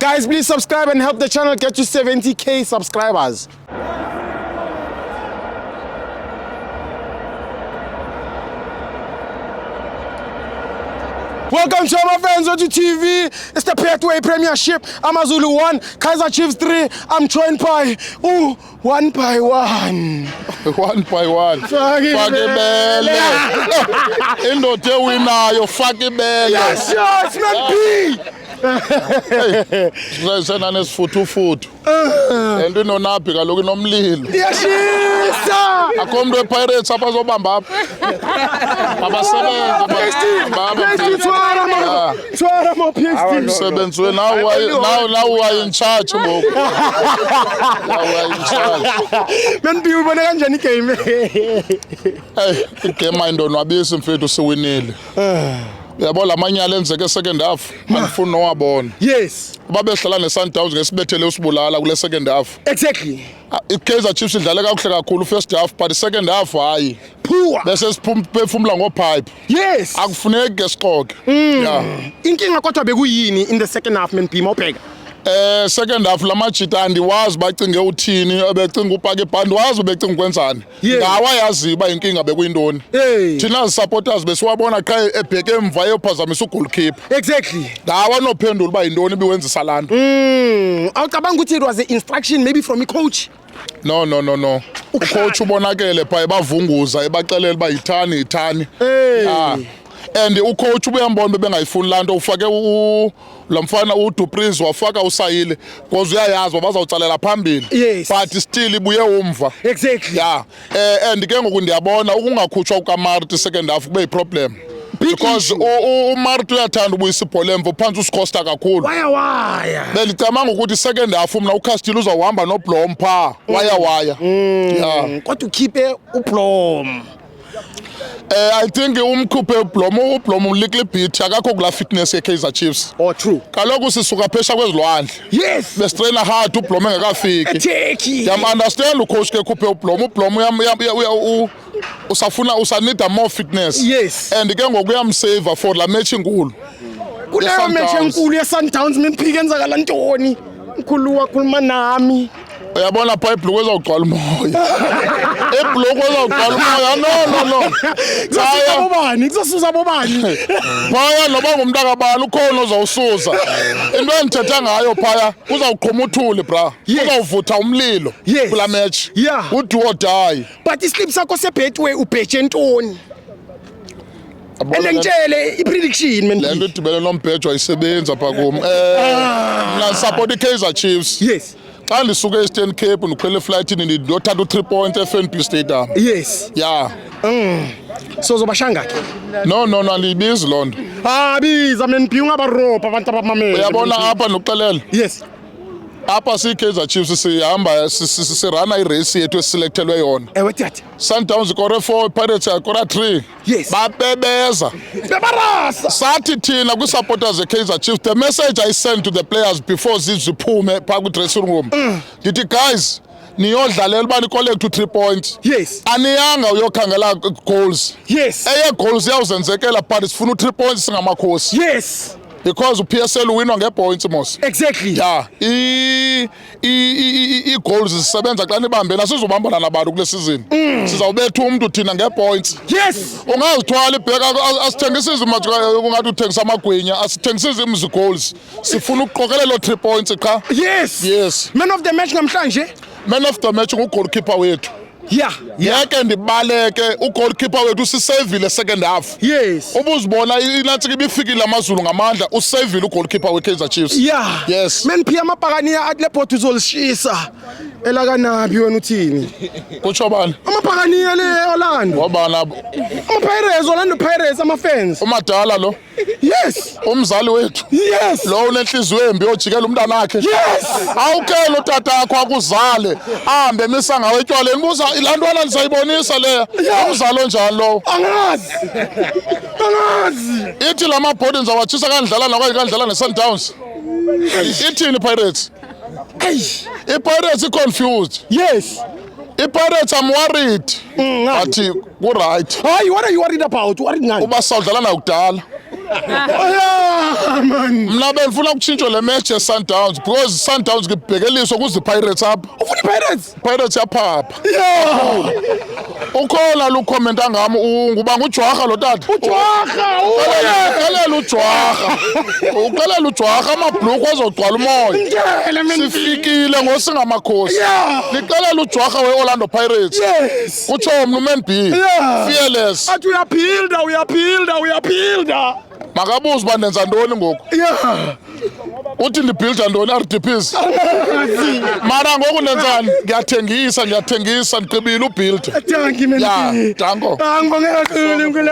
Guys, please subscribe and help the channel get to 70K subscribers. Welcome to my friends on TV. It's the Pathway Premiership. Amazulu 1, Kaizer Chiefs 3. I'm joined by, one by one. One by one. Fakibele. Indoda ewinayo fakibele. Yes, sure, it's not B. Sena nesifuthu. Ento inonaphi kaloku inomlilo. Yashisa. Akho umuntu wePirates apha azobamba apha. Abasebenza Twara mo PhD. Umsebenzi we now you are in charge ngoku. Now you are in charge. Man B ubona kanjani igame? Hey, igame ayindonwabisi mfethu siwinile. Yabo lamanyala enzeke second half angifuni nowabona. Yes. Babehlala neSundowns ngesibethele usibulala kule second half. Exactly. iKaizer Chiefs idlale kakuhle kakhulu first half but second half hayi. Poor. Bese siphefumula ngopipe. Yes. Akufuneki ngesixoke. Yeah. Inkinga kodwa bekuyini in the second half man B mawubheka? Second half lamajita andiwazi bacinge uthini becinga upaka ibhandi wazi becinga ukwenzani ngawa yazi ba inkinga bekuyintoni thina as supporters besiwabona qha ebheke emva eyophazamisa ugoalkeeper Exactly. ngawa nophendula ba yintoni biwenzisa lanto awucabanga ukuthi it was an instruction maybe from the coach? No. Ucoach ubonakele pha ebavunguza ebaxelela ba yithani. And ucoach ubuyambona bengayifuni lanto ufake lamfana uDupreez wafaka usayile because uyayazi bazawutsalela phambili but still ibuye umva. Exactly. Yeah. And ke ngoku ndiyabona ukungakhutshwa ukaMarti second half kube yiproblem because uMarti uyathanda ubuyisa ibhola emva phansi uScosta kakhulu. Waya. Belicamanga ukuthi second half mina uCastillo uzawuhamba noBlom pha waya. Yeah. Kodwa ukhiphe uBlom. I think umkhuphe uBlom ulikle bit akakho kula fitness yeKaizer Chiefs. Oh true. Kaloku sisuka phesha kwezilwandle. Yes. Bestraina hard uBlom engakafiki. Turkey. Yam understand ucoach ke khuphe uBlom usanida more fitness. Yes. And ke ngoku uyamsave for la match enkulu. Kuleyo match enkulu yeSundowns mimphike enzakala ntoni? Mkhulu wakhuluma nami. Uyabona pha ibhloko ezawugcwala umoya. Ibhloko ezawugcwala umoya. No. Kuzosusa bobani? Phaya noba ngumntaka bani ukhona ozawusuza. Into endithetha ngayo phaya uzawuqhuma uthuli bra. Uzawuvutha umlilo kula match. Udo or die. But islip sakho seBetway ubheje ntoni? Ngitshele iprediction man. Le nto idibene nombhejo ayisebenza pha kum. Mina support iKaizer Chiefs. Yes. Xa ndisuke eStern Cape ndikhwele eflightini ndiyothatha u3 points eFNB Stadium. Yes. Yeah. So zobashanga ke? No, andiyibizi loo nto. Biza man B ungabarobha abantu abamamela. Uyabona apha nokuxelela. Yes. Apha siKaizer Chiefs sihamba sirana irace yethu esiselectelwe yona. Ewe tata. Sundowns ikore 4, Pirates ikore 3. Yes. Babebeza. Bebarasa. Sathi thina kwi-supporters zeKaizer Chiefs the message I sent to the players before ziphume phaa kwi-dressing room. Ndithi guys niyodlalela uba nicollect 2-3 points. Yes. Aniyanga uyokhangela goals. Yes. Goals iyawuzenzekela but sifuna u3 points singamakhosi. Yes. Because uPSL winwa ngepoints mos. Exactly. Yeah. I-goals zisebenza xa nibambene asizobambana nabantu kule season. Sizawubetha umuntu thina ngepoints. Yes. Ungazithwala ibheka asithengisa izimatch ungathi uthengisa amagwinya asithengisa izimzi goals. Sifuna ukuqokelela 3 points cha. Yes. Man of the match namhlanje? Man of the match ngugoalkeeper wethu. Yeke ndibaleke ugoalkeeper wethu usisavile second half. Yes. Ubuzibona inathi ibifikile amazulu ngamandla usavile ugoalkeeper weKaizer Chiefs. Yes. Man phi amabhakaniya athi lebhodi uzolishisa. Elakanabi wena uthini? Kutsho bani? Amabhakaniya le Orlando. Wabana Ama-Pirates, Orlando Pirates, ama-fans. Umadala lo. Yes. Umzali wethu. Yes. Lo unenhliziyo embi yojikela umntana wakhe. Yes. Awukele utata wakho akuzale ahambe emisa ngawe etywaleni buza ilantwana lisayibonisa le umzalo njalo lo. Angazi. Ithi lama bhodi nizawatshisa kandlala nakwaye kandlala neSundowns. Ithini Pirates? iPirates confused. Yes. iPirates I'm worried. Athi ku right. Hayi, what are you worried about? Worried ngani? Uba sawudlala na kudala. Yeah, man. Mna bendifuna ukutshintshwa le match ye-Sundowns because Sundowns ngibhekeliswa kuzi-Pirates apha. Ufuna Pirates? Pirates yaphapha. Yeah. Ukhona lukhomenta ngami nguba ngujwarha lo tata. Ujwarha. Uxelela ujwarha. Uxelela ujwarha amabhlukhu azogcwala umoya. Sifikile ngosingamakhosi. Yeah. Licela ujwarha we-Orlando Pirates. Yes. Utsho mna uMan B. Yeah. Fearless. Athi uyaphinda. Makabuze uba ndenza ntoni ngoku. Yeah. Uthi ndibhilda ntoni RDPs? Mara ngoku ndenzani? Ngiyathengisa ndigqibile ubhilda. Thank you, man. Ya, danko. Ngibongela kakhulu.